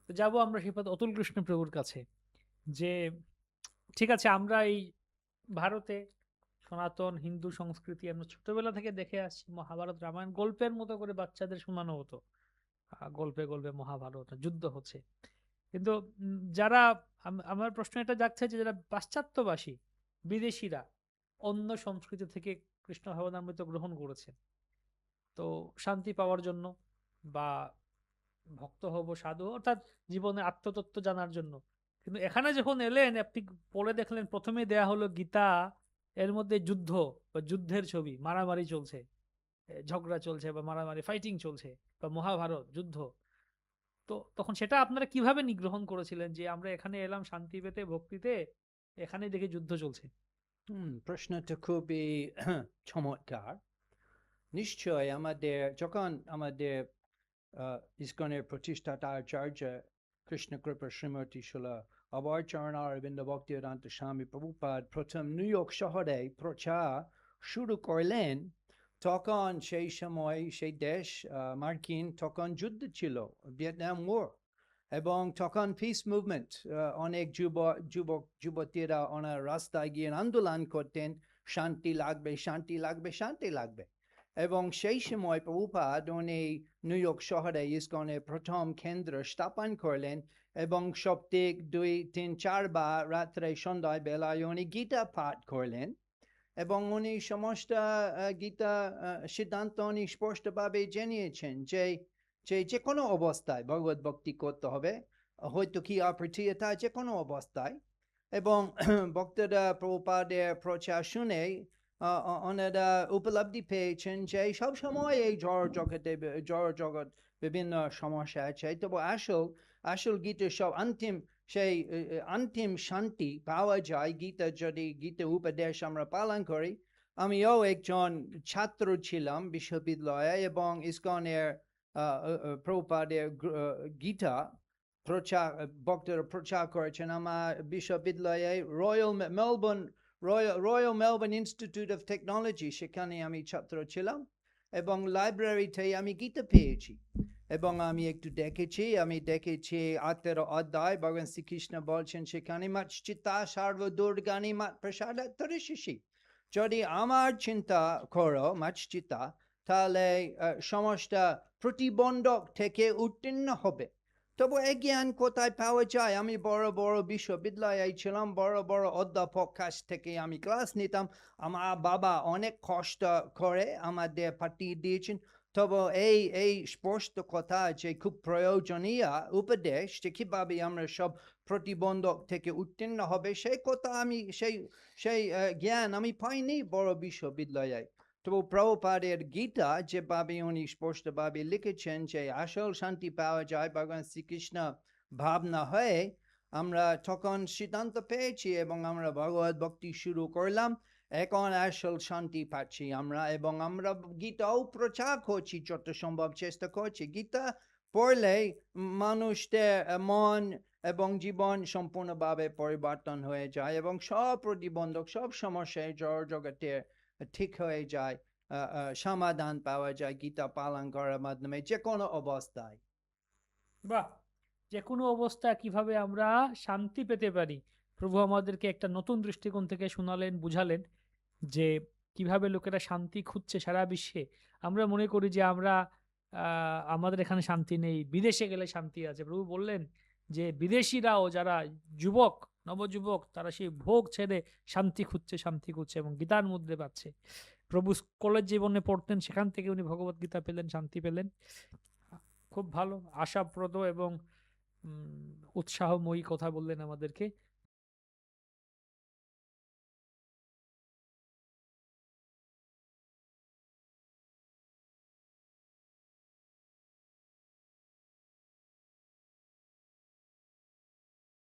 তো যাবো আমরা শ্রীপাদ অতুল কৃষ্ণ প্রভুর কাছে, যে ঠিক আছে আমরা এই ভারতে সনাতন হিন্দু সংস্কৃতি আমরা ছোটবেলা থেকে দেখে আসছি, মহাভারত রামায়ণ গল্পের মতো করে বাচ্চাদের শোনানো হতো। গল্পে গল্পে মহাভারত যুদ্ধ হচ্ছে, কিন্তু যারা আমার প্রশ্ন এটা জাগছে যে যারা পাশ্চাত্যবাসী বিদেশিরা অন্য সংস্কৃতি থেকে কৃষ্ণ ভাবনামৃত গ্রহণ করেছে, তো শান্তি পাওয়ার জন্য বা ভক্ত হব সাধু হব, অর্থাৎ জীবনে আত্মতত্ত্ব জানার জন্য, কিন্তু এখানে যখন এলেন আপনি পড়ে দেখলেন প্রথমেই দেয়া হলো গীতা, এর মধ্যে যুদ্ধ বা যুদ্ধের ছবি, মারামারি চলছে, ঝগড়া চলছে বা মারামারি ফাইটিং চলছে, বা মহাভারত যুদ্ধ। তো তখন সেটা আপনারা কিভাবে নিগ্রহণ করেছিলেন যে আমরা এখানে এলাম শান্তি পেতে ভক্তিতে, এখানে দেখে যুদ্ধ চলছে? প্রশ্নটা খুবই চমৎকার। নিশ্চয় যখন আমাদের ইসকনের প্রতিষ্ঠাতা আচার্য কৃষ্ণকৃপা শ্রীমতী শিলা অবচরণ অরবিন্দ ভক্তিবেদান্ত স্বামী প্রভুপাদ প্রথম নিউ ইয়র্ক শহরে প্রচার শুরু করলেন, তখন সেই সময় সেই দেশ মার্কিন তখন যুদ্ধ ছিল, ভিয়েতনাম ওয়ার। এবং তখন পিস মুভমেন্ট, অনেক যুবতীরা ওনার রাস্তায় গিয়ে আন্দোলন করতেন, শান্তি লাগবে, শান্তি লাগবে, শান্তি লাগবে। এবং সেই সময় প্রভুপাদ উনি নিউ ইয়র্ক শহরে ইসকনের প্রথম কেন্দ্র স্থাপন করলেন, এবং সপ্তাহে 2, 3, 4 বার রাত্রে সন্ধ্যায় বেলায় উনি গীতা পাঠ করলেন। এবং উনি সমস্ত গীতা সিদ্ধান্ত উনি স্পষ্টভাবে জানিয়েছেন যে যে কোনো অবস্থায় ভগবত ভক্তি করতে হবে, হয়তো কি অপ্রতিহতা যে কোনো অবস্থায়। এবং ভক্তরা প্রভুপাদের প্রচার শুনে ওনারা উপলব্ধি পেয়েছেন যে সব সময় এই জড় জগৎ বিভিন্ন সমস্যা আছে, তবে আসল গীতার সব সেই অন্তিম শান্তি পাওয়া যায় গীতা উপদেশ আমরা পালন করি। আমিও একজন ছাত্র ছিলাম বিশ্ববিদ্যালয়ে, এবং ইসকনের প্রভুপাদের গীতা প্রচার ভক্তরা প্রচার করেছেন আমার বিশ্ববিদ্যালয়ে, royal Melbourne institute of technology, সেখানে আমি ছাত্র ছিলাম। এবং লাইব্রেরিতে আমি গীতা পেয়েছি, এবং আমি একটু দেখেছি 18 অধ্যায় ভগবান শ্রীকৃষ্ণ বলছেন সেখানে মচ্চিতা সর্বদুর্গানি মত প্রসাদ তরিষি। যদি আমার চিন্তা করো মচ্চিতা, তাহলে সমস্ত প্রতিবন্ধক থেকে উত্তীর্ণ হবে। তবু এই জ্ঞান কোথায় পাওয়া যায়? আমি বড় বড় বিশ্ববিদ্যালয়ে ছিলাম, বড় বড় অধ্যাপক কাছ থেকে আমি ক্লাস নিতাম, আমার বাবা অনেক কষ্ট করে আমাদের পাঠিয়ে দিয়েছেন। তবে এই স্পষ্ট কথা যে খুব প্রয়োজনীয় উপদেশ যে কিভাবে আমরা সব প্রতিবন্ধক থেকে উত্তীর্ণ হবে, সেই কথা সেই জ্ঞান আমি পাইনি বড় বিশ্ববিদ্যালয়ে। তো প্রভুপাদের গীতা যেভাবে উনি স্পষ্টভাবে লিখেছেন যে আসল শান্তি পাওয়া যায় ভগবান শ্রীকৃষ্ণ ভাবনা হয়ে, আমরা তখন সিদ্ধান্ত পেয়েছি এবং আমরা ভগবত ভক্তি শুরু করলাম। এখন আসল শান্তি পাচ্ছি আমরা, এবং আমরা গীতাও প্রচার করছি, যত সম্ভব চেষ্টা করছি। গীতা পড়লে মানুষদের মন এবং জীবন সম্পূর্ণভাবে পরিবর্তন হয়ে যায়, এবং সব প্রতিবন্ধক সব সমস্যায় জড় জগতের ঠিক হয়ে যায়, সমাধান পাওয়া যায় গীতা পালন করার মাধ্যমে যে কোনো অবস্থায়। বাহ! যে কোনো অবস্থা কিভাবে আমরা শান্তি পেতে পারি, প্রভু আমাদেরকে একটা নতুন দৃষ্টিকোণ থেকে শোনালেন, বুঝালেন যে কিভাবে লোকেরা শান্তি খুঁজছে সারা বিশ্বে। আমরা মনে করি যে আমরা আমাদের এখানে শান্তি নেই, বিদেশে গেলে শান্তি আছে। প্রভু বললেন যে বিদেশিরাও যারা যুবক, নবযুবক, তারা সেই ভোগ ছেড়ে শান্তি খুঁজছে, শান্তি খুঁজছে এবং গীতার মধ্যে পাচ্ছে। প্রভু কলেজ জীবনে পড়তেন, সেখান থেকে উনি ভগবত গীতা পেলেন, শান্তি পেলেন। খুব ভালো, আশাপ্রদ এবং উৎসাহময়ী কথা বললেন আমাদেরকে।